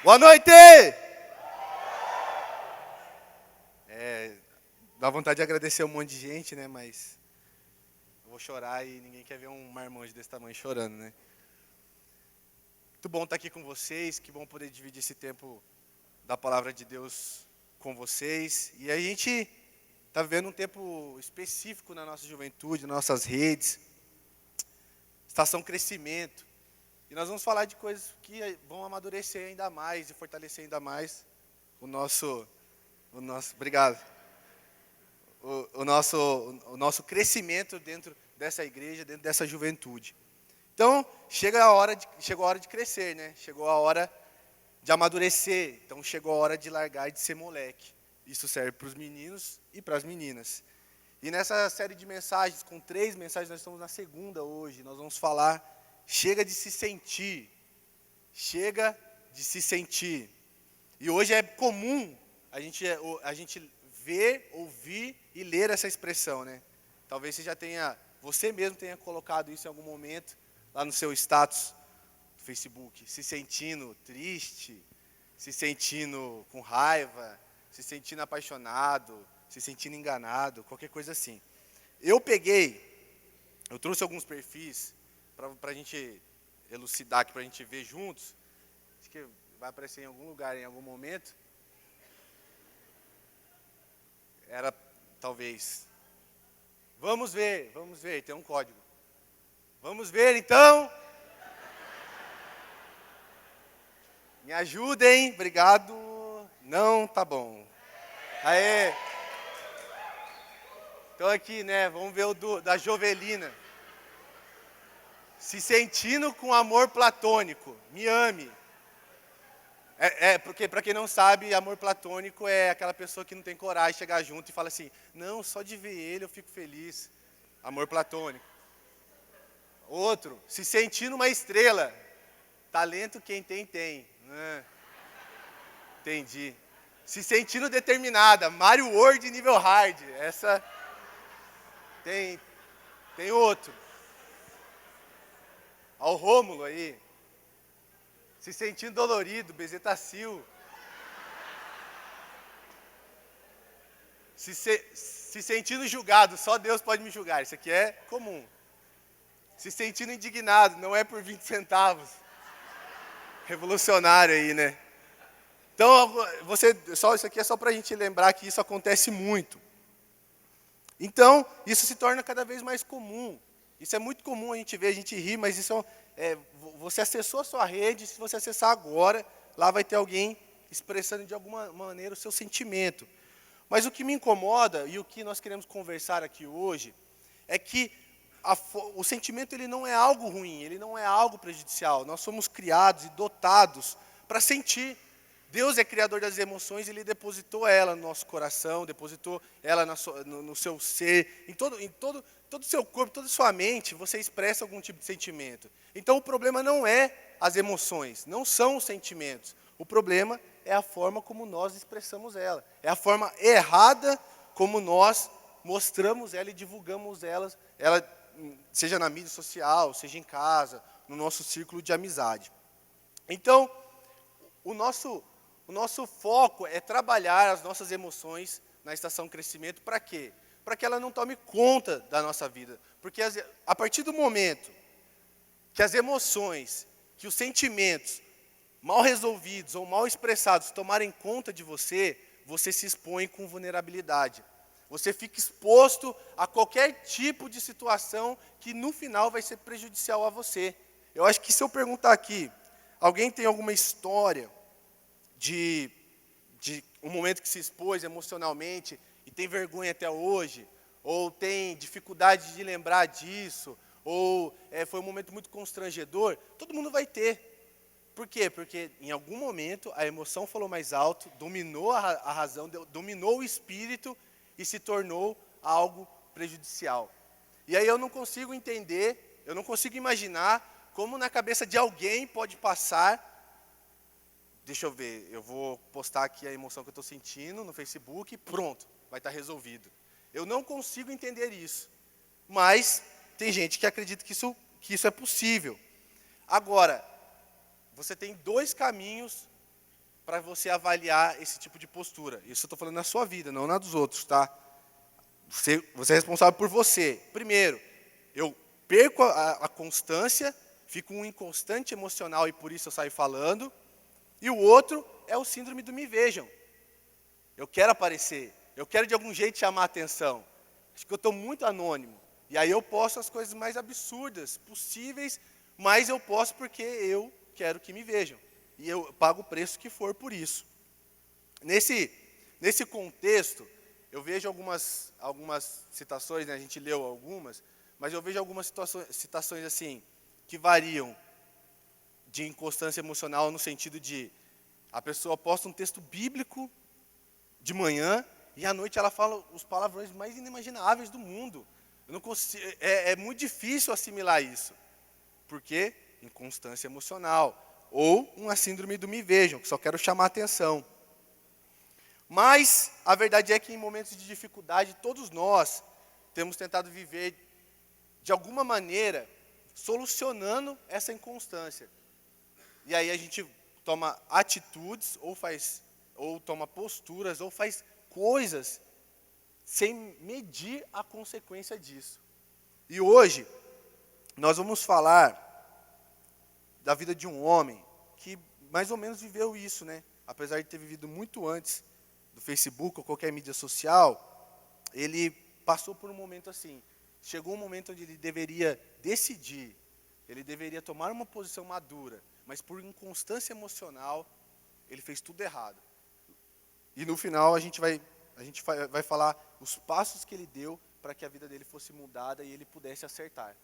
Boa noite! Dá vontade de agradecer um monte de gente, né? Mas eu vou chorar e ninguém quer ver um marmanjo desse tamanho chorando, né? Muito bom estar aqui com vocês, que bom poder dividir esse tempo da palavra de Deus com vocês. E a gente está vivendo um tempo específico na nossa juventude, nas nossas redes, estação crescimento. E nós vamos falar de coisas que vão amadurecer ainda mais e fortalecer ainda mais o nosso obrigado, o nosso crescimento dentro dessa igreja, dentro dessa juventude. Então, chegou a hora de crescer, né? Chegou a hora de amadurecer. Então, chegou a hora de largar de ser moleque. Isso serve para os meninos e para as meninas. E nessa série de mensagens, com 3 mensagens, nós estamos na segunda hoje. Nós vamos falar, chega de se sentir. Chega de se sentir. E hoje é comum a gente ver, ouvir e ler essa expressão, né? Talvez você mesmo tenha colocado isso em algum momento, lá no seu status do Facebook, se sentindo triste, se sentindo com raiva, se sentindo apaixonado, se sentindo enganado, qualquer coisa assim. Eu trouxe alguns perfis para a gente elucidar aqui, para a gente ver juntos. Acho que vai aparecer em algum lugar, em algum momento. Talvez. Vamos ver, tem um código. Vamos ver então. Me ajudem, obrigado. Não, tá bom. Aê. Então aqui, né, vamos ver o da Jovelina. Se sentindo com amor platônico, me ame. Porque, para quem não sabe, amor platônico é aquela pessoa que não tem coragem de chegar junto e fala assim, não, só de ver ele eu fico feliz. Amor platônico. Outro, se sentindo uma estrela. Talento quem tem. Entendi. Se sentindo determinada. Mario World nível hard. Essa tem outro. Olha o Rômulo aí. Se sentindo dolorido, bezetacil. Se sentindo julgado, só Deus pode me julgar. Isso aqui é comum. Se sentindo indignado, não é por 20 centavos. Revolucionário aí, né? Então, isso aqui é só para a gente lembrar que isso acontece muito. Então, isso se torna cada vez mais comum. Isso é muito comum a gente ver, a gente ri, mas isso você acessou a sua rede, se você acessar agora, lá vai ter alguém expressando de alguma maneira o seu sentimento. Mas o que me incomoda e o que nós queremos conversar aqui hoje é que o sentimento ele não é algo ruim, ele não é algo prejudicial. Nós somos criados e dotados para sentir. Deus é criador das emoções, Ele depositou ela no nosso coração, depositou ela no seu ser, em todo o seu corpo, toda a sua mente, você expressa algum tipo de sentimento. Então o problema não é as emoções, não são os sentimentos. O problema é a forma como nós expressamos ela. É a forma errada como nós mostramos ela e divulgamos ela, seja na mídia social, seja em casa, no nosso círculo de amizade. Então, o nosso foco é trabalhar as nossas emoções na estação crescimento. Para quê? Para que ela não tome conta da nossa vida. Porque a partir do momento que as emoções, que os sentimentos mal resolvidos ou mal expressados tomarem conta de você, você se expõe com vulnerabilidade. Você fica exposto a qualquer tipo de situação que no final vai ser prejudicial a você. Eu acho que se eu perguntar aqui, alguém tem alguma história de um momento que se expôs emocionalmente e tem vergonha até hoje, ou tem dificuldade de lembrar disso, ou foi um momento muito constrangedor, todo mundo vai ter. Por quê? Porque em algum momento a emoção falou mais alto, dominou a razão, dominou o espírito e se tornou algo prejudicial. E aí eu não consigo entender, eu não consigo imaginar como na cabeça de alguém pode passar. Deixa eu ver, eu vou postar aqui a emoção que eu estou sentindo no Facebook e pronto, vai estar resolvido. Eu não consigo entender isso, mas tem gente que acredita que isso é possível. Agora, você tem 2 caminhos para você avaliar esse tipo de postura. Isso eu estou falando na sua vida, não na dos outros, tá? Você é responsável por você. Primeiro, eu perco a constância, fico um inconstante emocional e por isso eu saio falando. E o outro é o síndrome do me vejam. Eu quero aparecer, eu quero de algum jeito chamar a atenção. Acho que eu estou muito anônimo. E aí eu posto as coisas mais absurdas possíveis, mas eu posto porque eu quero que me vejam. E eu pago o preço que for por isso. Nesse contexto, eu vejo algumas citações, né, a gente leu algumas, mas eu vejo algumas citações assim, que variam de inconstância emocional no sentido de a pessoa posta um texto bíblico de manhã e à noite ela fala os palavrões mais inimagináveis do mundo. Eu não consigo, é muito difícil assimilar isso. Por quê? Inconstância emocional. Ou uma síndrome do me vejam, que só quero chamar a atenção. Mas a verdade é que em momentos de dificuldade, todos nós temos tentado viver de alguma maneira solucionando essa inconstância. E aí a gente toma atitudes, ou toma posturas, ou faz coisas sem medir a consequência disso. E hoje nós vamos falar da vida de um homem que mais ou menos viveu isso, né? Apesar de ter vivido muito antes do Facebook ou qualquer mídia social, ele passou por um momento assim. Chegou um momento onde ele deveria decidir, ele deveria tomar uma posição madura, mas por inconstância emocional, ele fez tudo errado. E no final a gente vai falar os passos que ele deu para que a vida dele fosse mudada e ele pudesse acertar.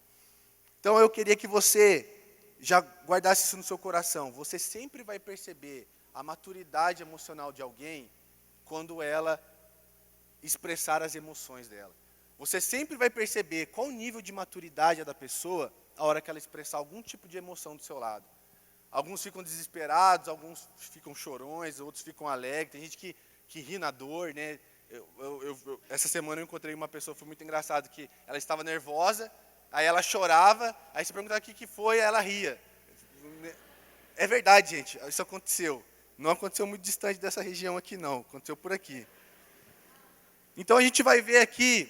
Então eu queria que você já guardasse isso no seu coração. Você sempre vai perceber a maturidade emocional de alguém quando ela expressar as emoções dela. Você sempre vai perceber qual o nível de maturidade é da pessoa a hora que ela expressar algum tipo de emoção do seu lado. Alguns ficam desesperados, alguns ficam chorões, outros ficam alegres. Tem gente que ri na dor, né? Essa semana eu encontrei uma pessoa, foi muito engraçado, que ela estava nervosa, aí ela chorava, aí você perguntava o que foi, aí ela ria. É verdade, gente, isso aconteceu. Não aconteceu muito distante dessa região aqui, não. Aconteceu por aqui. Então a gente vai ver aqui,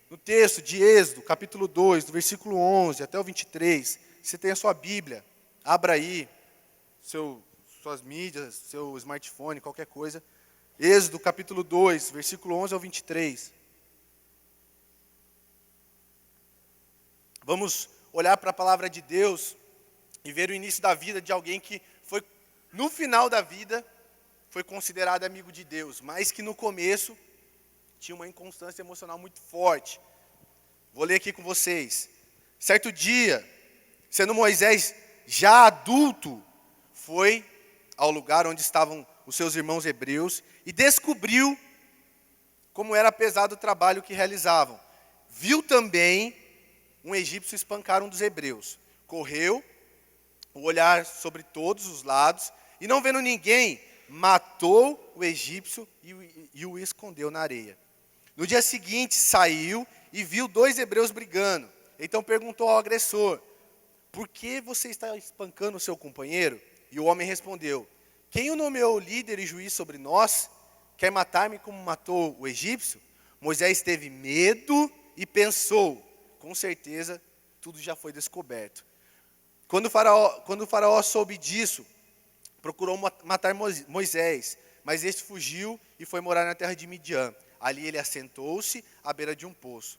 no texto de Êxodo, capítulo 2, do versículo 11 até o 23. Você tem a sua Bíblia, abra aí, suas mídias, seu smartphone, qualquer coisa. Êxodo, capítulo 2, versículo 11 ao 23. Vamos olhar para a palavra de Deus e ver o início da vida de alguém que foi, no final da vida, foi considerado amigo de Deus, mas que no começo tinha uma inconstância emocional muito forte. Vou ler aqui com vocês. Certo dia, sendo Moisés já adulto, foi ao lugar onde estavam os seus irmãos hebreus e descobriu como era pesado o trabalho que realizavam. Viu também um egípcio espancar um dos hebreus. Correu, o olhar sobre todos os lados, e não vendo ninguém, matou o egípcio e o escondeu na areia. No dia seguinte, saiu e viu 2 hebreus brigando. Então perguntou ao agressor: por que você está espancando o seu companheiro? E o homem respondeu: quem o nomeou líder e juiz sobre nós? Quer matar-me como matou o egípcio? Moisés teve medo e pensou: com certeza tudo já foi descoberto. Quando o faraó soube disso, procurou matar Moisés, mas este fugiu e foi morar na terra de Midian. Ali ele assentou-se à beira de um poço.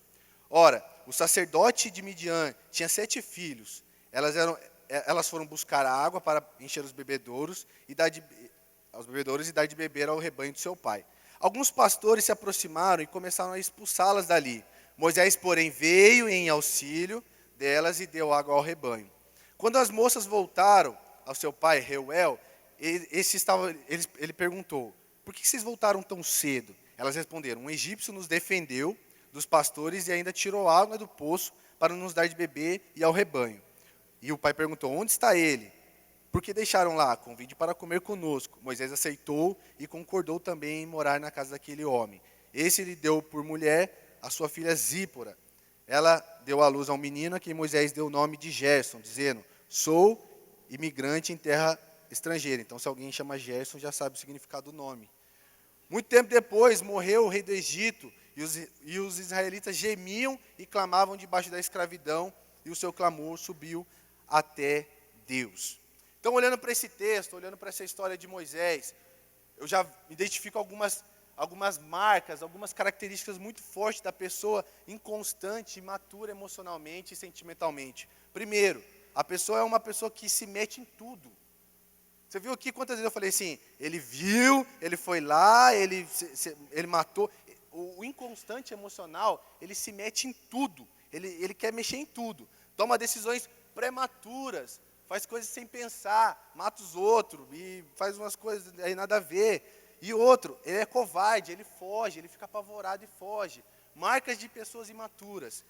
Ora, o sacerdote de Midian tinha 7 filhos. Elas foram buscar água para encher os bebedouros e dar de beber ao rebanho de seu pai. Alguns pastores se aproximaram e começaram a expulsá-las dali. Moisés, porém, veio em auxílio delas e deu água ao rebanho. Quando as moças voltaram ao seu pai, Reuel, ele perguntou: por que vocês voltaram tão cedo? Elas responderam: um egípcio nos defendeu dos pastores e ainda tirou água do poço para nos dar de beber e ao rebanho. E o pai perguntou: onde está ele? Por que deixaram lá? Convide para comer conosco. Moisés aceitou e concordou também em morar na casa daquele homem. Esse lhe deu por mulher a sua filha Zípora. Ela deu à luz a um menino a quem Moisés deu o nome de Gerson, dizendo: sou imigrante em terra estrangeira. Então, se alguém chama Gerson, já sabe o significado do nome. Muito tempo depois, morreu o rei do Egito, e os israelitas gemiam e clamavam debaixo da escravidão, e o seu clamor subiu até Deus. Então, olhando para esse texto, olhando para essa história de Moisés, eu já identifico algumas marcas, algumas características muito fortes da pessoa inconstante, imatura emocionalmente e sentimentalmente. Primeiro, a pessoa é uma pessoa que se mete em tudo. Você viu aqui quantas vezes eu falei assim, ele viu, ele foi lá, ele matou. O inconstante emocional, ele se mete em tudo, ele quer mexer em tudo. Toma decisões prematuras, faz coisas sem pensar, mata os outros, e faz umas coisas aí nada a ver. E outro, ele é covarde, ele foge, ele fica apavorado e foge. Marcas de pessoas imaturas.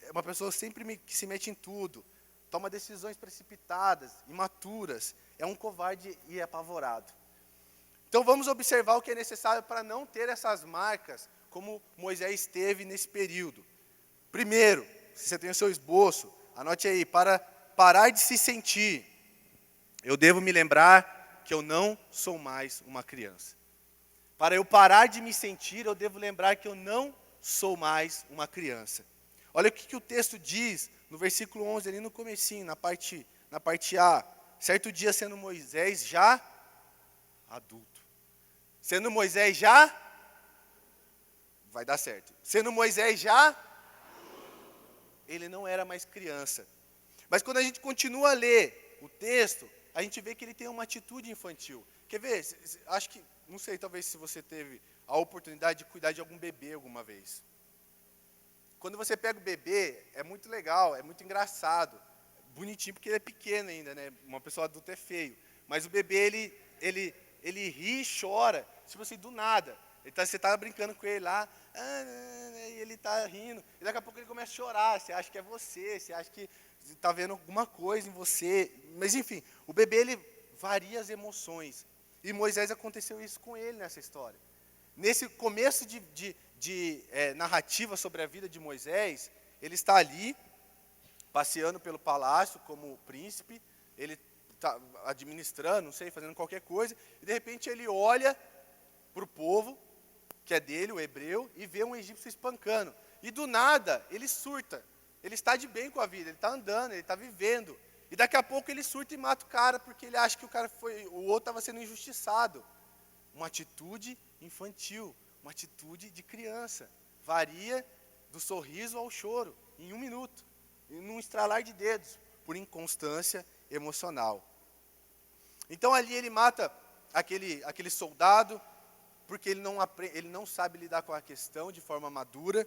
É uma pessoa sempre que se mete em tudo, toma decisões precipitadas, imaturas. É um covarde e é apavorado. Então vamos observar o que é necessário para não ter essas marcas, como Moisés teve nesse período. Primeiro, se você tem o seu esboço, anote aí, para parar de se sentir, eu devo me lembrar que eu não sou mais uma criança. Para eu parar de me sentir, eu devo lembrar que eu não sou mais uma criança. Olha o que o texto diz no versículo 11, ali no comecinho, na parte A. Certo dia, sendo Moisés já adulto. Sendo Moisés já, vai dar certo. Sendo Moisés já, ele não era mais criança. Mas quando a gente continua a ler o texto, a gente vê que ele tem uma atitude infantil. Quer ver? Acho que, não sei, talvez se você teve a oportunidade de cuidar de algum bebê alguma vez. Quando você pega o bebê, é muito legal, é muito engraçado, bonitinho porque ele é pequeno ainda, né? Uma pessoa adulta é feio. Mas o bebê, ele ri e chora, tipo assim, do nada. Você está brincando com ele lá, e ele está rindo, e daqui a pouco ele começa a chorar, você acha que é você acha que está vendo alguma coisa em você. Mas enfim, o bebê, ele varia as emoções. E Moisés aconteceu isso com ele nessa história. Nesse começo de narrativa sobre a vida de Moisés, ele está ali, passeando pelo palácio como príncipe, ele está administrando, não sei, fazendo qualquer coisa, e de repente ele olha para o povo, que é dele, o hebreu, e vê um egípcio espancando. E do nada, ele surta. Ele está de bem com a vida, ele está andando, ele está vivendo. E daqui a pouco ele surta e mata o cara, porque ele acha que o outro estava sendo injustiçado. Uma atitude infantil, uma atitude de criança. Varia do sorriso ao choro, em 1 minuto, num estralar de dedos, por inconstância emocional. Então ali ele mata aquele soldado, porque ele não sabe lidar com a questão de forma madura,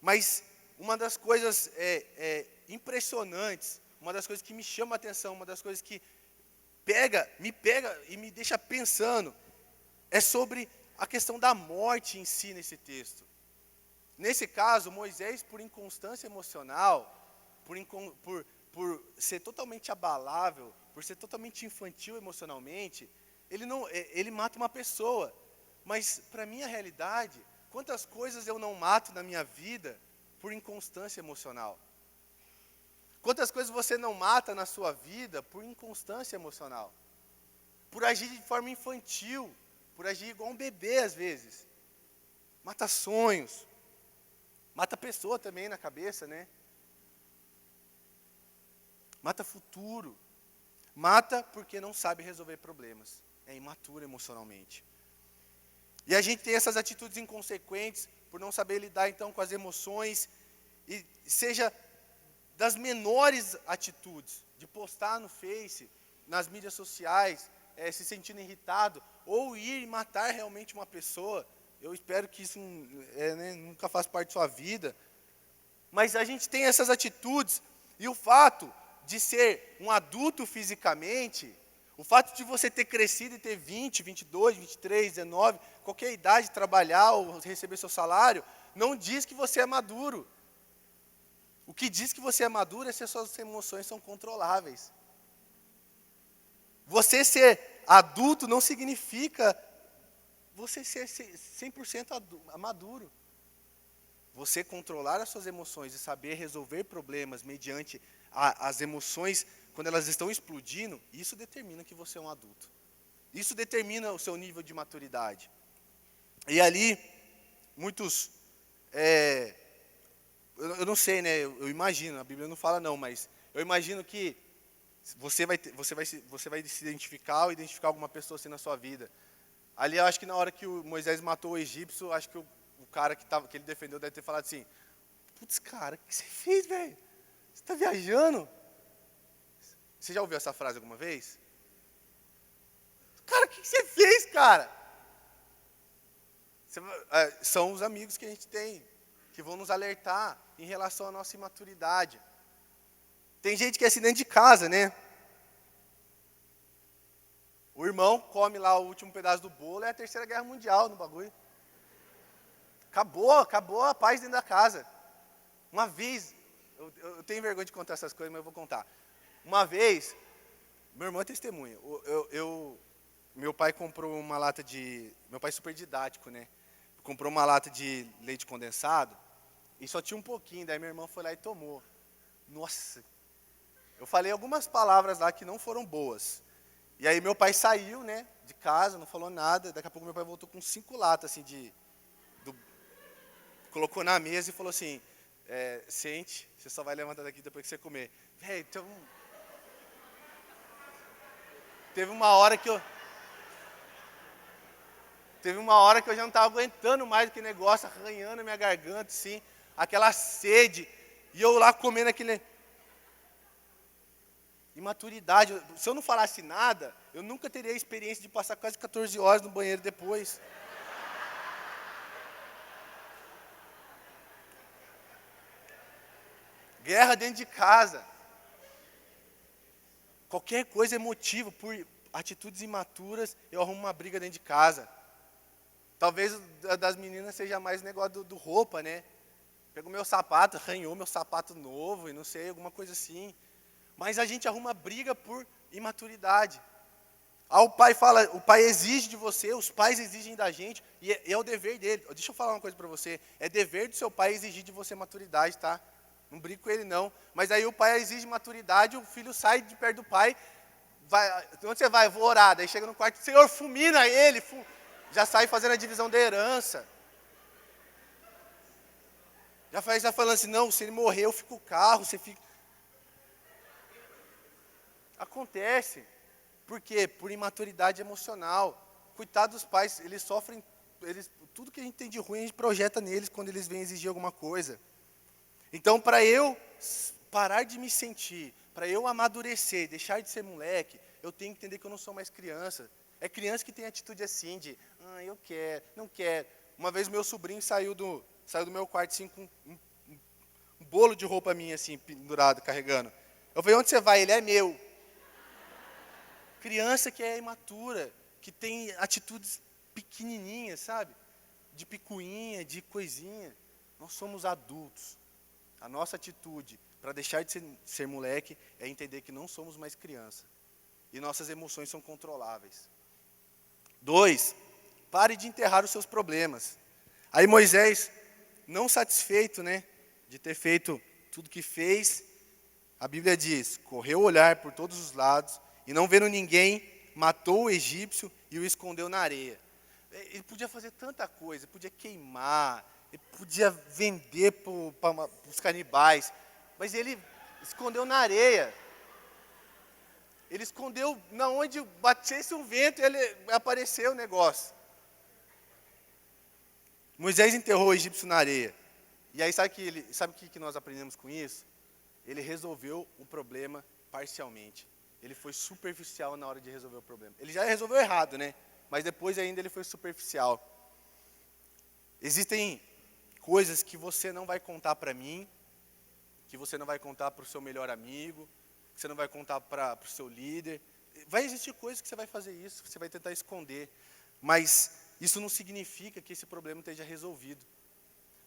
mas uma das coisas impressionantes, uma das coisas que me chama a atenção, uma das coisas que me pega e me deixa pensando, é sobre a questão da morte em si nesse texto. Nesse caso, Moisés, por inconstância emocional, por ser totalmente abalável, por ser totalmente infantil emocionalmente, ele mata uma pessoa. Mas, para a minha realidade, quantas coisas eu não mato na minha vida por inconstância emocional? Quantas coisas você não mata na sua vida por inconstância emocional? Por agir de forma infantil, por agir igual um bebê às vezes. Mata sonhos, mata pessoa também na cabeça, né? Mata futuro, mata porque não sabe resolver problemas, é imaturo emocionalmente. E a gente tem essas atitudes inconsequentes, por não saber lidar então com as emoções, e seja das menores atitudes, de postar no Face, nas mídias sociais, se sentindo irritado, ou ir matar realmente uma pessoa. Eu espero que isso nunca faça parte da sua vida. Mas a gente tem essas atitudes, e o fato de ser um adulto fisicamente, o fato de você ter crescido e ter 20, 22, 23, 19, qualquer idade, trabalhar ou receber seu salário, não diz que você é maduro. O que diz que você é maduro é se as suas emoções são controláveis. Você ser adulto não significa você ser 100% maduro. Você controlar as suas emoções e saber resolver problemas mediante as emoções quando elas estão explodindo, isso determina que você é um adulto. Isso determina o seu nível de maturidade. E ali, muitos, eu não sei, né? Eu imagino, a Bíblia não fala não, mas eu imagino que você vai se identificar ou identificar alguma pessoa assim na sua vida. Ali, eu acho que na hora que o Moisés matou o egípcio, acho que o cara que ele defendeu deve ter falado assim: putz, cara, o que você fez, velho? Você está viajando? Você já ouviu essa frase alguma vez? Cara, o que você fez, cara? São os amigos que a gente tem, que vão nos alertar em relação à nossa imaturidade. Tem gente que é assim dentro de casa, né? O irmão come lá o último pedaço do bolo, é a Terceira Guerra Mundial no bagulho. Acabou a paz dentro da casa. Uma vez, eu tenho vergonha de contar essas coisas, mas eu vou contar. Uma vez, meu irmão é testemunha, meu pai comprou uma lata de... Meu pai é super didático, né? Comprou uma lata de leite condensado e só tinha um pouquinho, daí meu irmão foi lá e tomou. Nossa, eu falei algumas palavras lá que não foram boas. E aí meu pai saiu, né, de casa, não falou nada, daqui a pouco meu pai voltou com 5 latas, assim, colocou na mesa e falou assim, sente, você só vai levantar daqui depois que você comer. Véi, então... Teve uma hora que eu já não estava aguentando mais aquele negócio, arranhando a minha garganta, assim, aquela sede, e eu lá comendo aquele... Imaturidade. Se eu não falasse nada, eu nunca teria a experiência de passar quase 14 horas no banheiro depois. Guerra dentro de casa. Qualquer coisa é motivo, por atitudes imaturas, eu arrumo uma briga dentro de casa. Talvez das meninas seja mais negócio do roupa, né? Pegou meu sapato, arranhou meu sapato novo, e não sei, alguma coisa assim. Mas a gente arruma briga por imaturidade. O pai exige de você, os pais exigem da gente, e é o dever dele. Deixa eu falar uma coisa para você, é dever do seu pai exigir de você maturidade, tá? Não brigo com ele não. Mas aí o pai exige maturidade, o filho sai de perto do pai, onde você vai? Vou orar. Daí chega no quarto, o Senhor fulmina ele, já sai fazendo a divisão da herança. Já falando assim, não, se ele morrer eu fico com o carro, você fica... Acontece. Por quê? Por imaturidade emocional. Coitado dos pais, eles sofrem, tudo que a gente tem de ruim a gente projeta neles quando eles vêm exigir alguma coisa. Então, para eu parar de me sentir, para eu amadurecer, deixar de ser moleque, eu tenho que entender que eu não sou mais criança. É criança que tem atitude assim de, eu quero, não quero. Uma vez meu sobrinho saiu do meu quarto assim, com um bolo de roupa minha assim, pendurado, carregando. Eu falei, onde você vai? Ele é meu. Criança que é imatura, que tem atitudes pequenininhas, sabe? De picuinha, de coisinha. Nós somos adultos. A nossa atitude para deixar de ser moleque é entender que não somos mais criança. E nossas emoções são controláveis. 2, pare de enterrar os seus problemas. Aí Moisés, não satisfeito, né, de ter feito tudo que fez, a Bíblia diz, correu o olhar por todos os lados, e não vendo ninguém, matou o egípcio e o escondeu na areia. Ele podia fazer tanta coisa, podia queimar, ele podia vender para os canibais, mas ele escondeu na areia. Ele escondeu na onde batesse o vento e ele apareceu o negócio. Moisés enterrou o egípcio na areia. E aí sabe o que nós aprendemos com isso? Ele resolveu o problema parcialmente. Ele foi superficial na hora de resolver o problema. Ele já resolveu errado, né? Mas depois ainda ele foi superficial. Existem coisas que você não vai contar para mim, que você não vai contar para o seu melhor amigo, que você não vai contar para o seu líder. Vai existir coisas que você vai fazer isso, que você vai tentar esconder. Mas isso não significa que esse problema esteja resolvido.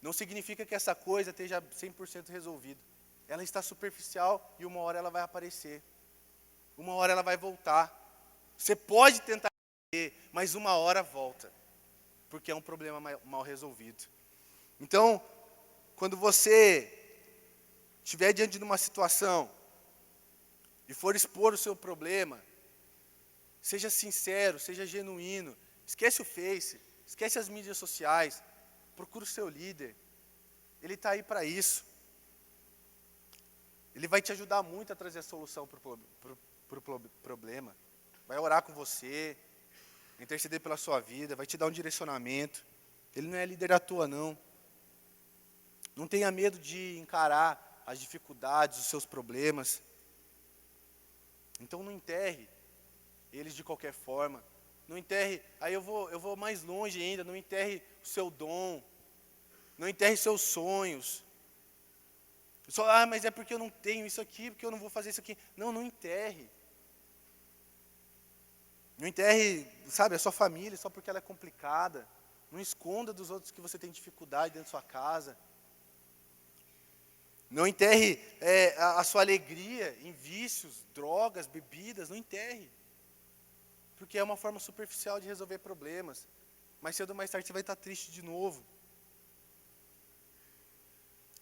Não significa que essa coisa esteja 100% resolvida. Ela está superficial e uma hora ela vai aparecer. Uma hora ela vai voltar. Você pode tentar resolver, mas uma hora volta. Porque é um problema mal resolvido. Então, quando você estiver diante de uma situação e for expor o seu problema, seja sincero, seja genuíno. Esquece o Face, esquece as mídias sociais. Procura o seu líder. Ele está aí para isso. Ele vai te ajudar muito a trazer a solução para o problema. Vai orar com você, interceder pela sua vida, vai te dar um direcionamento. Ele não é líder à toa, não. Não tenha medo de encarar as dificuldades, os seus problemas. Então não enterre eles de qualquer forma. Não enterre, aí eu vou mais longe ainda, não enterre o seu dom. Não enterre seus sonhos. Só, mas é porque eu não tenho isso aqui, porque eu não vou fazer isso aqui. Não, não enterre. Não enterre, sabe, a sua família só porque ela é complicada. Não esconda dos outros que você tem dificuldade dentro da sua casa. Não enterre a sua alegria em vícios, drogas, bebidas. Não enterre. Porque é uma forma superficial de resolver problemas. Mais cedo ou mais tarde você vai estar triste de novo.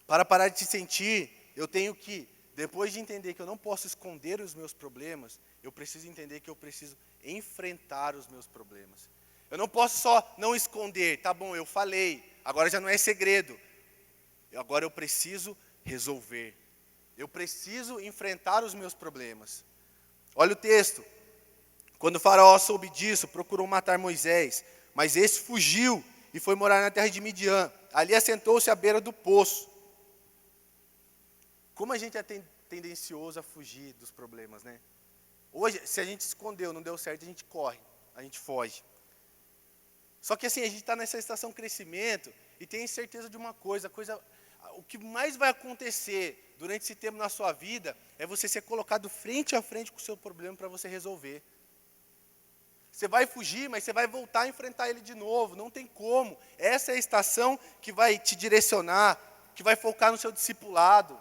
Para parar de se sentir, eu tenho que, depois de entender que eu não posso esconder os meus problemas, eu preciso entender que eu preciso enfrentar os meus problemas. Eu não posso só não esconder, tá bom, eu falei, agora já não é segredo. Agora eu preciso resolver. Eu preciso enfrentar os meus problemas. Olha o texto. Quando o faraó soube disso, procurou matar Moisés, mas esse fugiu e foi morar na terra de Midian. Ali assentou-se à beira do poço. Como a gente é tendencioso a fugir dos problemas, né? Hoje, se a gente escondeu, não deu certo, a gente corre, a gente foge. Só que assim, a gente está nessa estação de crescimento e tem certeza de uma coisa, o que mais vai acontecer durante esse tempo na sua vida é você ser colocado frente a frente com o seu problema para você resolver. Você vai fugir, mas você vai voltar a enfrentar ele de novo, não tem como. Essa é a estação que vai te direcionar, que vai focar no seu discipulado,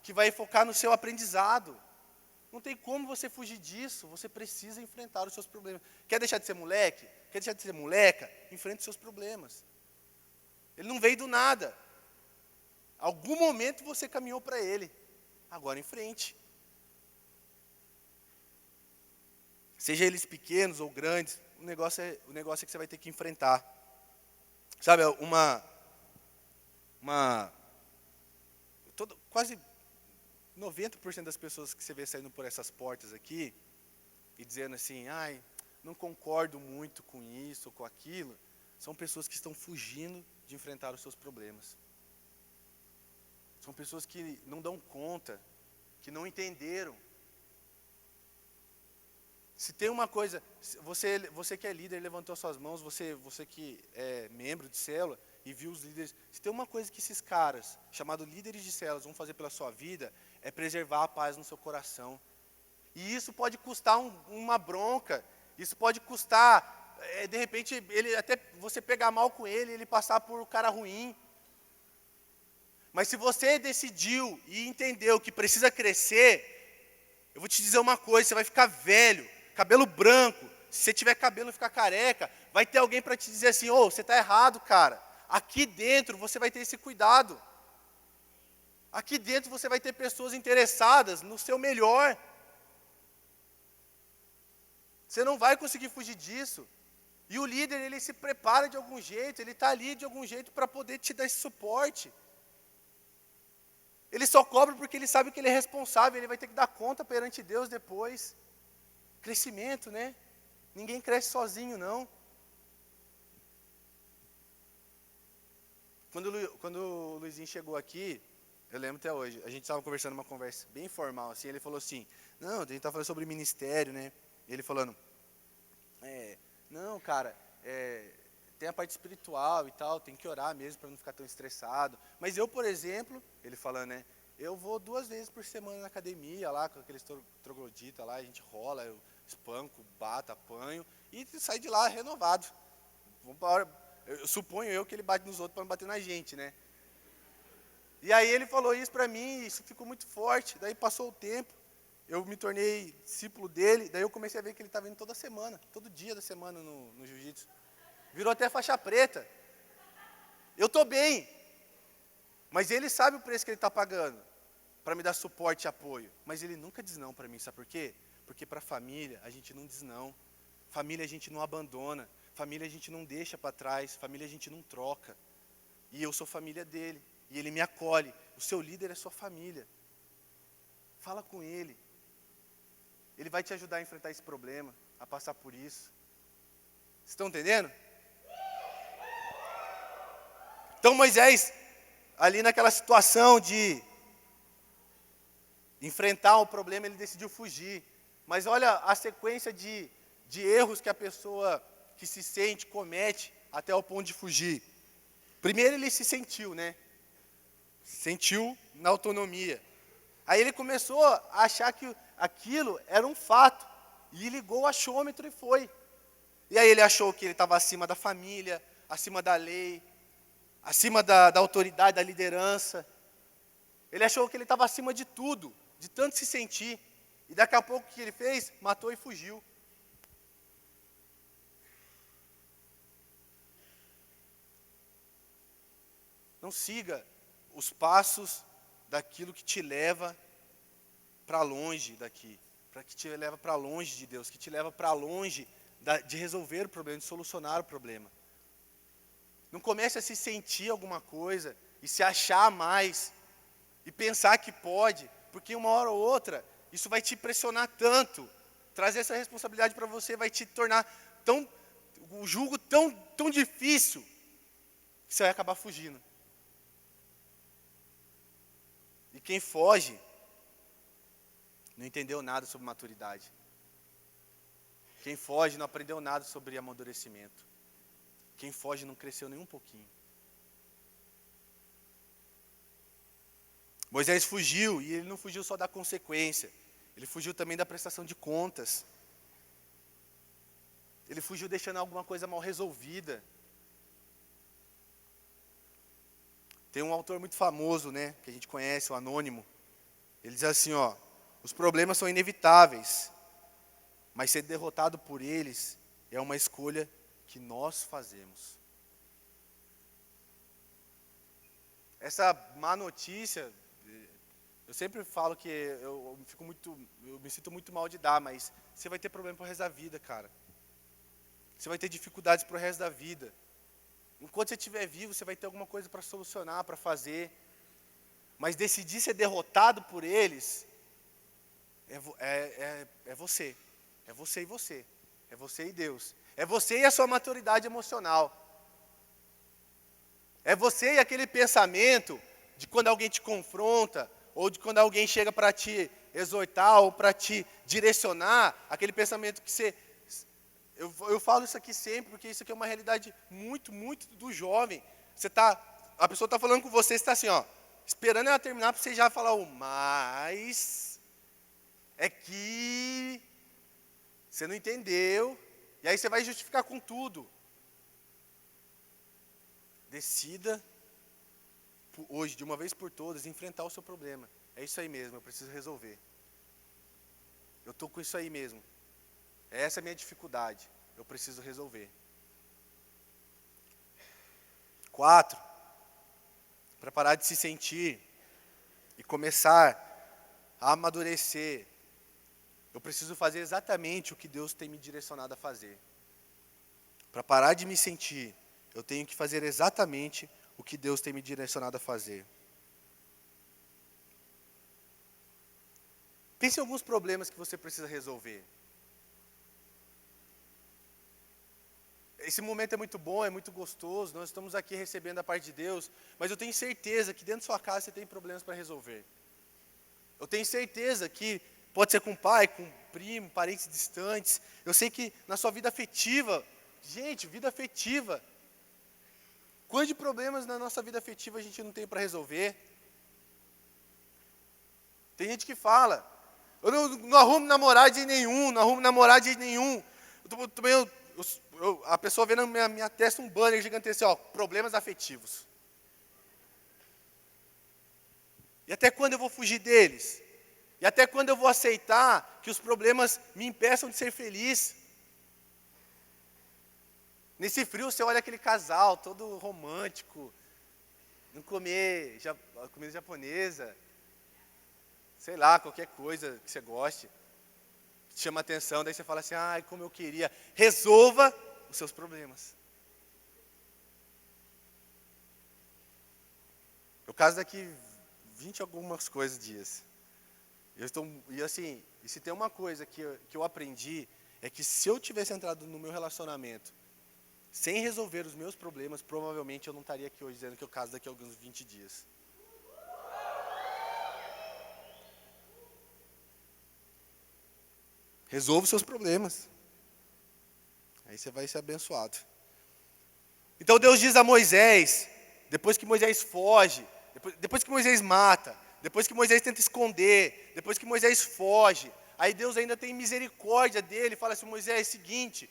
que vai focar no seu aprendizado. Não tem como você fugir disso, você precisa enfrentar os seus problemas. Quer deixar de ser moleque? Quer deixar de ser moleca? Enfrente os seus problemas. Ele não veio do nada. Algum momento você caminhou para ele. Agora em frente. Seja eles pequenos ou grandes, o negócio é que você vai ter que enfrentar. Sabe, quase 90% das pessoas que você vê saindo por essas portas aqui, e dizendo assim, não concordo muito com isso ou com aquilo, são pessoas que estão fugindo de enfrentar os seus problemas. São pessoas que não dão conta, que não entenderam. Se tem uma coisa, você que é líder, levantou suas mãos, você que é membro de célula e viu os líderes, se tem uma coisa que esses caras, chamados líderes de células, vão fazer pela sua vida, é preservar a paz no seu coração. E isso pode custar uma bronca, isso pode custar, de repente, até você pegar mal com ele passar por um cara ruim. Mas se você decidiu e entendeu que precisa crescer, eu vou te dizer uma coisa, você vai ficar velho, cabelo branco, se você tiver cabelo e ficar careca, vai ter alguém para te dizer assim, você está errado, cara. Aqui dentro você vai ter esse cuidado. Aqui dentro você vai ter pessoas interessadas no seu melhor. Você não vai conseguir fugir disso. E o líder, ele se prepara de algum jeito, ele está ali de algum jeito para poder te dar esse suporte. Ele só cobra porque ele sabe que ele é responsável, ele vai ter que dar conta perante Deus depois. Crescimento, né? Ninguém cresce sozinho, não. Quando o Luizinho chegou aqui, eu lembro até hoje, a gente estava conversando uma conversa bem informal, assim, ele falou assim, não, a gente estava falando sobre ministério, né? Ele falando, não, cara, tem a parte espiritual e tal, tem que orar mesmo para não ficar tão estressado. Mas eu, por exemplo, ele falando, né? Eu vou 2 vezes por semana na academia, lá com aqueles trogloditas lá, a gente rola, eu espanco, bato, apanho, e sai de lá renovado. Suponho eu que ele bate nos outros para não bater na gente, né? E aí ele falou isso para mim, isso ficou muito forte. Daí passou o tempo, eu me tornei discípulo dele, daí eu comecei a ver que ele estava indo toda semana, todo dia da semana no jiu-jitsu. Virou até faixa preta. Eu estou bem, mas ele sabe o preço que ele está pagando para me dar suporte e apoio. Mas ele nunca diz não para mim, sabe por quê? Porque para a família a gente não diz não. Família a gente não abandona. Família a gente não deixa para trás. Família a gente não troca. E eu sou família dele. E ele me acolhe. O seu líder é sua família. Fala com ele. Ele vai te ajudar a enfrentar esse problema, a passar por isso. Vocês estão entendendo? Então Moisés, ali naquela situação de enfrentar o problema, ele decidiu fugir. Mas olha a sequência de erros que a pessoa que se sente comete até o ponto de fugir. Primeiro ele se sentiu, né? Sentiu na autonomia. Aí ele começou a achar que aquilo era um fato. E ligou o achômetro e foi. E aí ele achou que ele estava acima da família, acima da lei, acima da autoridade, da liderança. Ele achou que ele estava acima de tudo, de tanto se sentir. E daqui a pouco o que ele fez? Matou e fugiu. Não siga os passos daquilo que te leva para longe daqui, que te leva para longe de Deus, que te leva para longe de resolver o problema, de solucionar o problema. Não comece a se sentir alguma coisa e se achar mais e pensar que pode, porque uma hora ou outra isso vai te pressionar tanto, trazer essa responsabilidade para você vai te tornar o jugo tão difícil que você vai acabar fugindo. E quem foge não entendeu nada sobre maturidade. Quem foge não aprendeu nada sobre amadurecimento. Quem foge não cresceu nem um pouquinho. Moisés fugiu, e ele não fugiu só da consequência. Ele fugiu também da prestação de contas. Ele fugiu deixando alguma coisa mal resolvida. Tem um autor muito famoso, né, que a gente conhece, o Anônimo. Ele diz assim, os problemas são inevitáveis, mas ser derrotado por eles é uma escolha que nós fazemos. Essa má notícia, eu sempre falo que eu me sinto muito mal de dar, mas você vai ter problema pro resto da vida, cara. Você vai ter dificuldades pro resto da vida. Enquanto você estiver vivo, você vai ter alguma coisa para solucionar, para fazer. Mas decidir ser derrotado por eles, é você. É você e você. É você e Deus. É você e a sua maturidade emocional. É você e aquele pensamento de quando alguém te confronta, ou de quando alguém chega para te exortar, ou para te direcionar, aquele pensamento que você... Eu falo isso aqui sempre, porque isso aqui é uma realidade muito, muito do jovem. A pessoa está falando com você está assim, esperando ela terminar para você já falar mas é que você não entendeu. E aí você vai justificar com tudo. Decida hoje, de uma vez por todas, enfrentar o seu problema. É isso aí mesmo, eu preciso resolver. Eu estou com isso aí mesmo. Essa é a minha dificuldade. Eu preciso resolver. 4. Para parar de se sentir e começar a amadurecer, eu preciso fazer exatamente o que Deus tem me direcionado a fazer. Para parar de me sentir, eu tenho que fazer exatamente o que Deus tem me direcionado a fazer. Pense em alguns problemas que você precisa resolver. Esse momento é muito bom, é muito gostoso, nós estamos aqui recebendo a parte de Deus, mas eu tenho certeza que dentro da sua casa você tem problemas para resolver. Eu tenho certeza que pode ser com pai, com primo, parentes distantes. Eu sei que na sua vida afetiva, gente, vida afetiva, quantos de problemas na nossa vida afetiva a gente não tem para resolver? Tem gente que fala, eu não arrumo namorado de nenhum, não arrumo namorado de nenhum. A pessoa vê na minha testa um banner gigantesco, problemas afetivos. E até quando eu vou fugir deles? E até quando eu vou aceitar que os problemas me impeçam de ser feliz? Nesse frio você olha aquele casal todo romântico, não comer comida japonesa, sei lá, qualquer coisa que você goste, que te chama atenção, daí você fala assim, ai, como eu queria. Resolva os seus problemas. Eu caso daqui 20 e algumas coisas dias. E se tem uma coisa que eu aprendi, é que se eu tivesse entrado no meu relacionamento sem resolver os meus problemas, provavelmente eu não estaria aqui hoje dizendo que eu caso daqui a alguns 20 dias. Resolva os seus problemas. Aí você vai ser abençoado. Então Deus diz a Moisés, depois que Moisés foge, depois que Moisés mata, depois que Moisés tenta esconder, depois que Moisés foge, aí Deus ainda tem misericórdia dele, fala assim, Moisés, é o seguinte,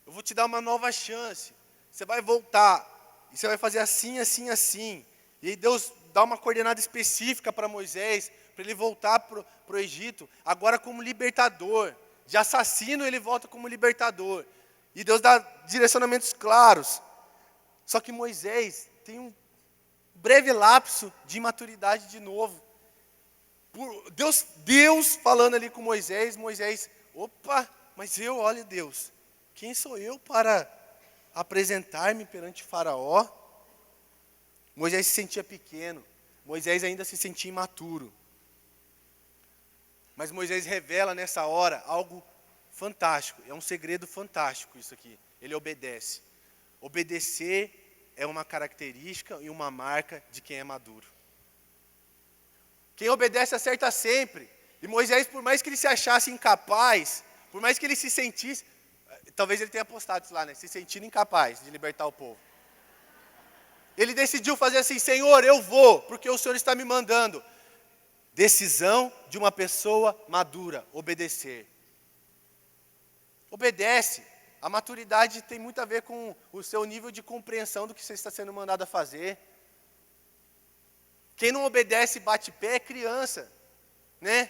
eu vou te dar uma nova chance, você vai voltar, e você vai fazer assim, assim, assim. E aí Deus dá uma coordenada específica para Moisés, para ele voltar para o Egito, agora como libertador. De assassino ele volta como libertador. E Deus dá direcionamentos claros. Só que Moisés tem um breve lapso de imaturidade de novo. Deus falando ali com Moisés, opa, mas olha Deus, quem sou eu para apresentar-me perante Faraó? Moisés se sentia pequeno, Moisés ainda se sentia imaturo. Mas Moisés revela nessa hora algo fantástico, é um segredo fantástico isso aqui, ele obedece. Obedecer é uma característica e uma marca de quem é maduro. Quem obedece acerta sempre. E Moisés, por mais que ele se achasse incapaz, por mais que ele se sentisse, talvez ele tenha postado isso lá, né? Se sentindo incapaz de libertar o povo. Ele decidiu fazer assim, Senhor, eu vou, porque o Senhor está me mandando. Decisão de uma pessoa madura, obedecer. Obedece. A maturidade tem muito a ver com o seu nível de compreensão do que você está sendo mandado a fazer. Quem não obedece e bate pé é criança, né?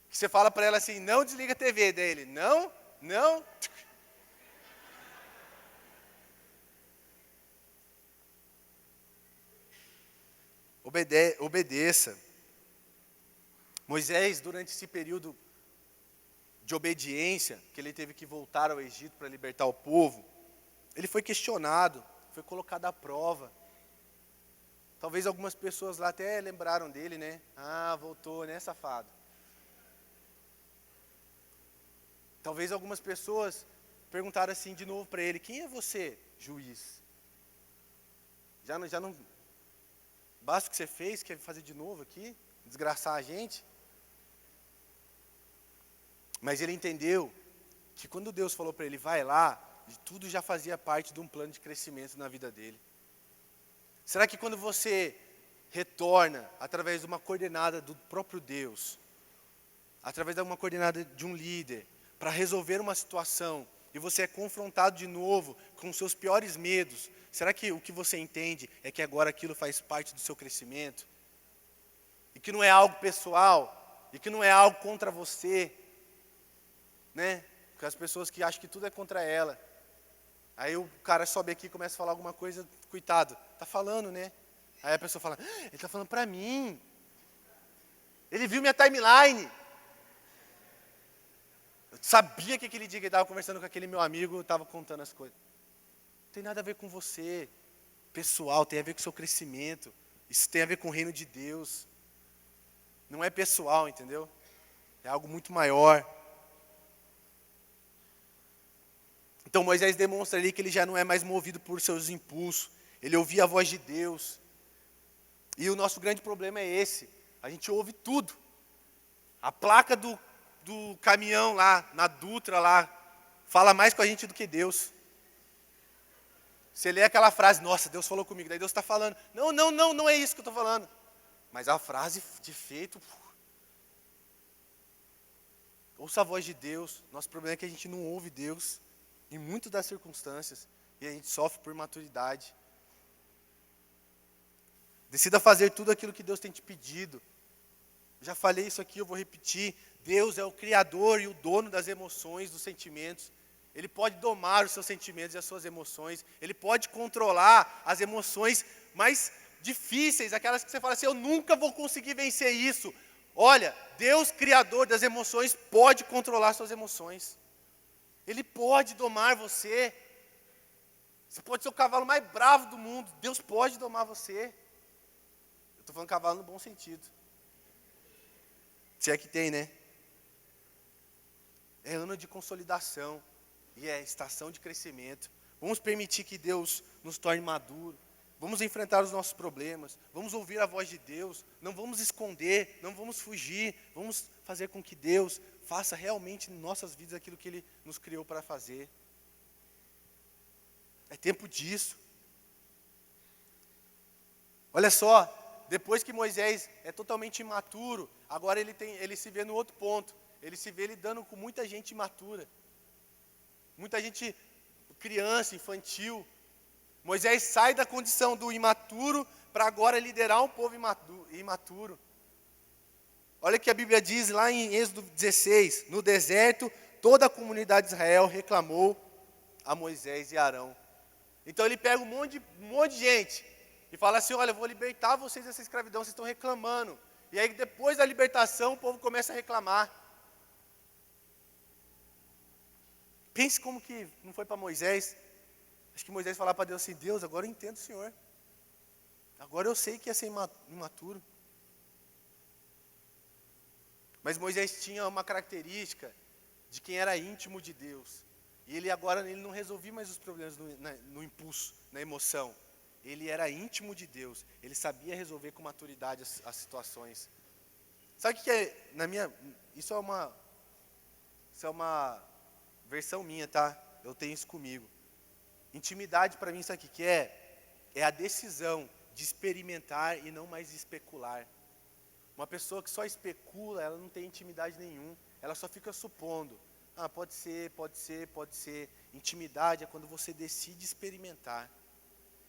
Que você fala para ela assim, não desliga a TV dele. Não. Obedeça. Moisés, durante esse período de obediência, que ele teve que voltar ao Egito para libertar o povo, ele foi questionado, foi colocado à prova. Talvez algumas pessoas lá até lembraram dele, né? Ah, voltou, né, safado? Talvez algumas pessoas perguntaram assim de novo para ele, quem é você, juiz? Já não basta o que você fez, quer fazer de novo aqui? Desgraçar a gente? Mas ele entendeu que quando Deus falou para ele, vai lá, tudo já fazia parte de um plano de crescimento na vida dele. Será que quando você retorna através de uma coordenada do próprio Deus, através de uma coordenada de um líder, para resolver uma situação, e você é confrontado de novo com os seus piores medos, será que o que você entende é que agora aquilo faz parte do seu crescimento? E que não é algo pessoal, e que não é algo contra você, né? Porque as pessoas que acham que tudo é contra ela. Aí o cara sobe aqui e começa a falar alguma coisa, coitado, está falando, né? Aí a pessoa fala, ele está falando para mim. Ele viu minha timeline. Eu sabia que aquele dia que ele estava conversando com aquele meu amigo, estava contando as coisas. Não tem nada a ver com você, pessoal, tem a ver com o seu crescimento. Isso tem a ver com o reino de Deus. Não é pessoal, entendeu? É algo muito maior. Então Moisés demonstra ali que ele já não é mais movido por seus impulsos. Ele ouvia a voz de Deus. E o nosso grande problema é esse. A gente ouve tudo. A placa do caminhão lá, na Dutra lá, fala mais com a gente do que Deus. Você lê aquela frase, nossa, Deus falou comigo. Daí Deus está falando, não é isso que eu estou falando. Mas a frase de feito, ouça a voz de Deus. Nosso problema é que a gente não ouve Deus em muitas das circunstâncias e a gente sofre por imaturidade. Decida fazer tudo aquilo que Deus tem te pedido. Já falei isso aqui, eu vou repetir. Deus é o criador e o dono das emoções, dos sentimentos. Ele pode domar os seus sentimentos e as suas emoções. Ele pode controlar as emoções mais difíceis, aquelas que você fala assim, eu nunca vou conseguir vencer isso. Olha, Deus, Criador das emoções, pode controlar suas emoções. Ele pode domar você. Você pode ser o cavalo mais bravo do mundo. Deus pode domar você. Eu estou falando cavalo no bom sentido. Se é que tem, né? É ano de consolidação. E é estação de crescimento. Vamos permitir que Deus nos torne maduro. Vamos enfrentar os nossos problemas. Vamos ouvir a voz de Deus. Não vamos esconder. Não vamos fugir. Vamos fazer com que Deus faça realmente em nossas vidas aquilo que Ele nos criou para fazer. É tempo disso. Olha só, depois que Moisés é totalmente imaturo, agora ele se vê no outro ponto. Ele se vê lidando com muita gente imatura. Muita gente, criança, infantil. Moisés sai da condição do imaturo para agora liderar um povo imaturo. Olha o que a Bíblia diz lá em Êxodo 16. No deserto, toda a comunidade de Israel reclamou a Moisés e Arão. Então ele pega um monte de gente e fala assim, olha, eu vou libertar vocês dessa escravidão, vocês estão reclamando. E aí depois da libertação o povo começa a reclamar. Pense como que não foi para Moisés. Acho que Moisés falava para Deus assim, Deus, agora eu entendo o Senhor. Agora eu sei que ia ser imaturo. Mas Moisés tinha uma característica de quem era íntimo de Deus. E ele não resolvia mais os problemas no impulso, na emoção. Ele era íntimo de Deus. Ele sabia resolver com maturidade as situações. Sabe o que é? Isso é uma versão minha, tá? Eu tenho isso comigo. Intimidade para mim, sabe o que é? É a decisão de experimentar e não mais especular. Uma pessoa que só especula, ela não tem intimidade nenhuma. Ela só fica supondo. Ah, pode ser, pode ser, pode ser. Intimidade é quando você decide experimentar.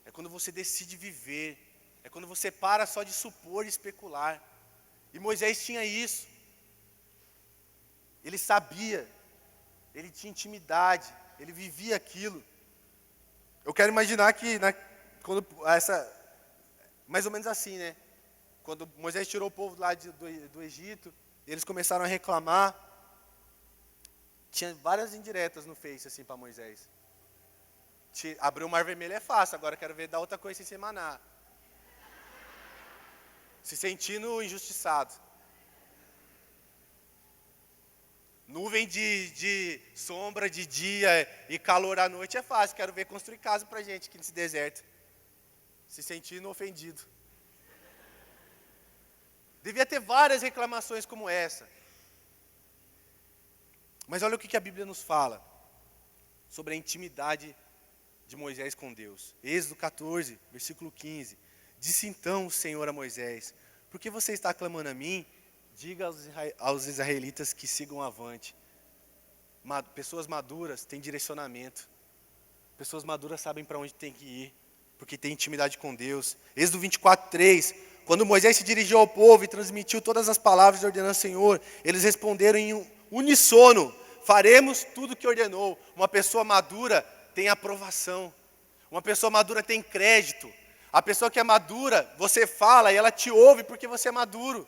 É quando você decide viver. É quando você para só de supor e especular. E Moisés tinha isso. Ele sabia. Ele tinha intimidade. Ele vivia aquilo. Eu quero imaginar que, mais ou menos assim, né? Quando Moisés tirou o povo lá do Egito, eles começaram a reclamar. Tinha várias indiretas no Face, assim, para Moisés. Abrir o Mar Vermelho é fácil, agora quero ver dar outra coisa sem ser maná. Se sentindo injustiçado. Nuvem de sombra de dia e calor à noite é fácil, quero ver construir casa para gente aqui nesse deserto. Se sentindo ofendido. Devia ter várias reclamações como essa. Mas olha o que a Bíblia nos fala sobre a intimidade de Moisés com Deus. Êxodo 14, versículo 15. Disse então o Senhor a Moisés, por que você está clamando a mim? Diga aos israelitas que sigam avante. Pessoas maduras têm direcionamento. Pessoas maduras sabem para onde tem que ir, porque tem intimidade com Deus. Êxodo 24, 3. Quando Moisés se dirigiu ao povo e transmitiu todas as palavras de ordenança do Senhor, eles responderam em uníssono, faremos tudo o que ordenou. Uma pessoa madura tem aprovação. Uma pessoa madura tem crédito. A pessoa que é madura, você fala e ela te ouve porque você é maduro.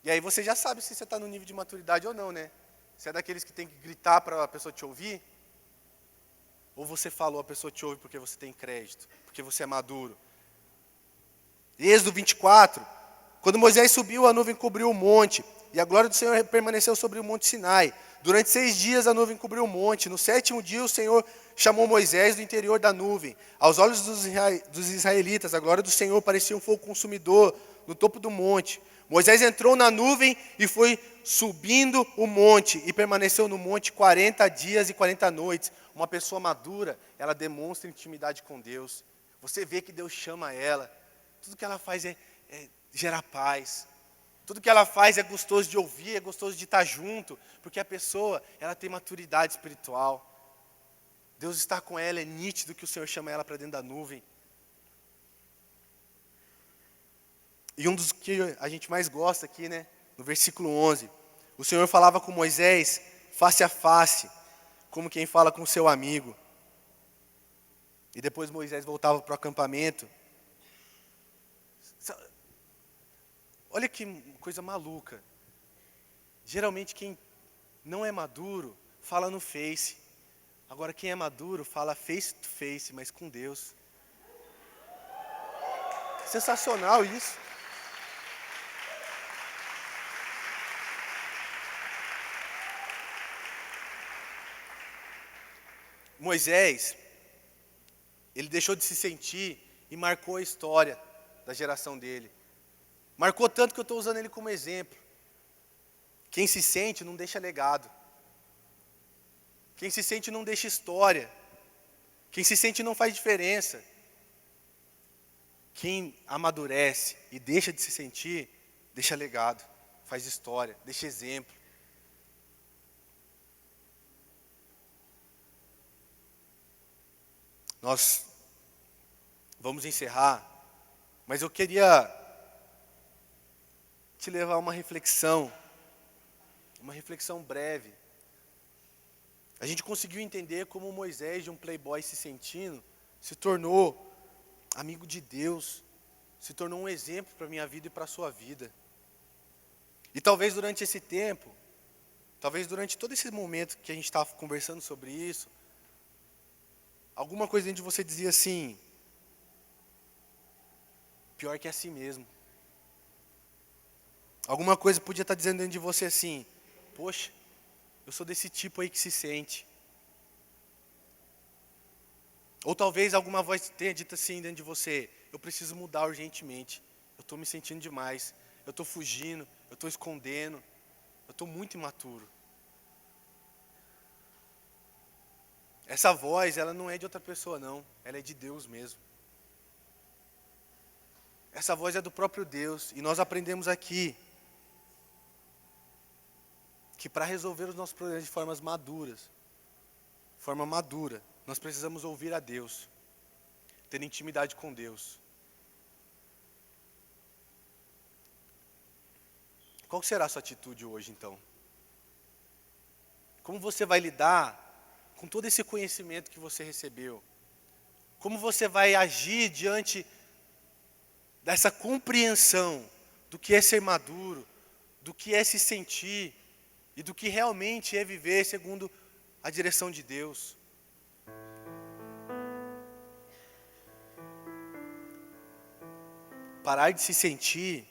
E aí você já sabe se você está no nível de maturidade ou não, né? Você é daqueles que tem que gritar para a pessoa te ouvir? Ou você falou, a pessoa te ouve porque você tem crédito, porque você é maduro? Êxodo 24, quando Moisés subiu, a nuvem cobriu o monte, e a glória do Senhor permaneceu sobre o monte Sinai. Durante 6 dias a nuvem cobriu o monte. No 7º dia o Senhor chamou Moisés do interior da nuvem. Aos olhos dos israelitas, a glória do Senhor parecia um fogo consumidor no topo do monte. Moisés entrou na nuvem e foi subindo o monte, e permaneceu no monte 40 dias e 40 noites. Uma pessoa madura, ela demonstra intimidade com Deus. Você vê que Deus chama ela. Tudo que ela faz é gerar paz. Tudo que ela faz é gostoso de ouvir, é gostoso de estar junto, porque a pessoa, ela tem maturidade espiritual. Deus está com ela, é nítido que o Senhor chama ela para dentro da nuvem. E um dos que a gente mais gosta aqui, né, no versículo 11, o Senhor falava com Moisés face a face, como quem fala com seu amigo. E depois Moisés voltava para o acampamento. Olha que coisa maluca. Geralmente quem não é maduro fala no Face. Agora quem é maduro fala face to face, mas com Deus. Sensacional isso. Moisés, ele deixou de se sentir e marcou a história da geração dele. Marcou tanto que eu estou usando ele como exemplo. Quem se sente não deixa legado. Quem se sente não deixa história. Quem se sente não faz diferença. Quem amadurece e deixa de se sentir, deixa legado, faz história, deixa exemplo. Nós vamos encerrar, mas eu queria te levar a uma reflexão breve. A gente conseguiu entender como Moisés, de um playboy se sentindo, se tornou amigo de Deus, se tornou um exemplo para a minha vida e para a sua vida. E talvez durante esse tempo, talvez durante todo esse momento que a gente estava conversando sobre isso, alguma coisa dentro de você dizia assim: pior que é assim mesmo. Alguma coisa podia estar dizendo dentro de você assim: poxa, eu sou desse tipo aí que se sente. Ou talvez alguma voz tenha dito assim dentro de você: eu preciso mudar urgentemente. Eu estou me sentindo demais. Eu estou fugindo, eu estou escondendo. Eu estou muito imaturo. Essa voz, ela não é de outra pessoa não. Ela é de Deus mesmo. Essa voz é do próprio Deus. E nós aprendemos aqui que para resolver os nossos problemas de forma madura, nós precisamos ouvir a Deus, ter intimidade com Deus. Qual será a sua atitude hoje, então? Como você vai lidar com todo esse conhecimento que você recebeu? Como você vai agir diante dessa compreensão do que é ser maduro, do que é se sentir e do que realmente é viver segundo a direção de Deus? Parar de se sentir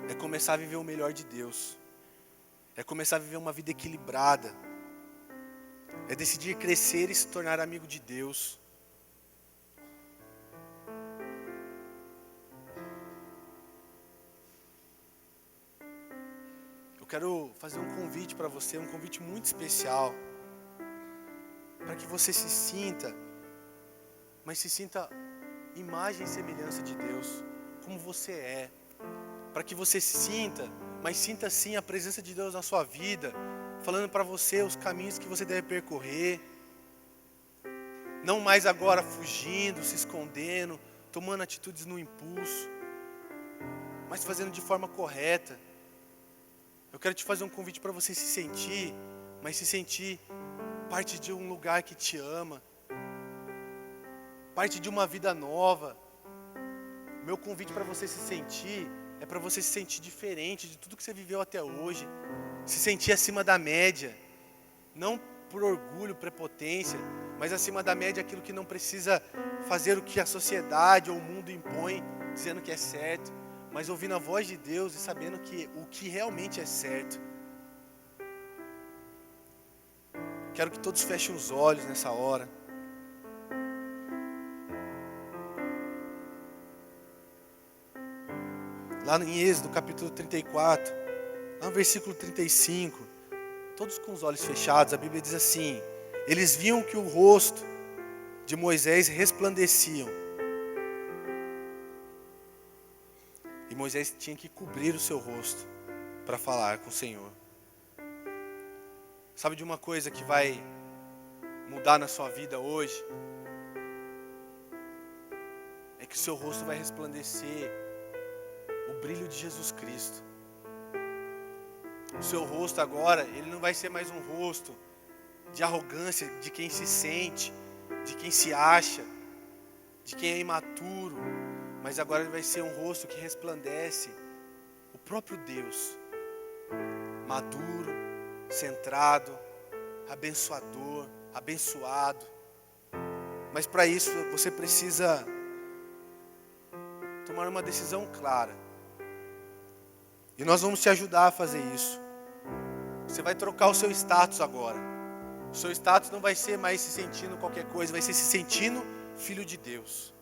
é começar a viver o melhor de Deus. É começar a viver uma vida equilibrada. É decidir crescer e se tornar amigo de Deus. Eu quero fazer um convite para você, um convite muito especial. Para que você se sinta, mas se sinta imagem e semelhança de Deus, como você é. Para que você se sinta, mas sinta sim a presença de Deus na sua vida, falando para você os caminhos que você deve percorrer. Não mais agora fugindo, se escondendo, tomando atitudes no impulso, mas fazendo de forma correta. Eu quero te fazer um convite para você se sentir, mas se sentir parte de um lugar que te ama, parte de uma vida nova. Meu convite para você se sentir é para você se sentir diferente de tudo que você viveu até hoje, se sentir acima da média, não por orgulho, prepotência, mas acima da média aquilo que não precisa fazer o que a sociedade ou o mundo impõe, dizendo que é certo, mas ouvindo a voz de Deus e sabendo que o que realmente é certo. Quero que todos fechem os olhos nessa hora. Lá em Êxodo capítulo 34, lá no versículo 35, todos com os olhos fechados, a Bíblia diz assim: eles viam que o rosto de Moisés resplandeciam. E Moisés tinha que cobrir o seu rosto para falar com o Senhor. Sabe de uma coisa que vai mudar na sua vida hoje? É que o seu rosto vai resplandecer o brilho de Jesus Cristo. O seu rosto agora, ele não vai ser mais um rosto de arrogância de quem se sente, de quem se acha, de quem é imaturo, mas agora ele vai ser um rosto que resplandece o próprio Deus, maduro, centrado, abençoador, abençoado. Mas para isso você precisa tomar uma decisão clara. E nós vamos te ajudar a fazer isso. Você vai trocar o seu status agora. O seu status não vai ser mais se sentindo qualquer coisa, vai ser se sentindo filho de Deus.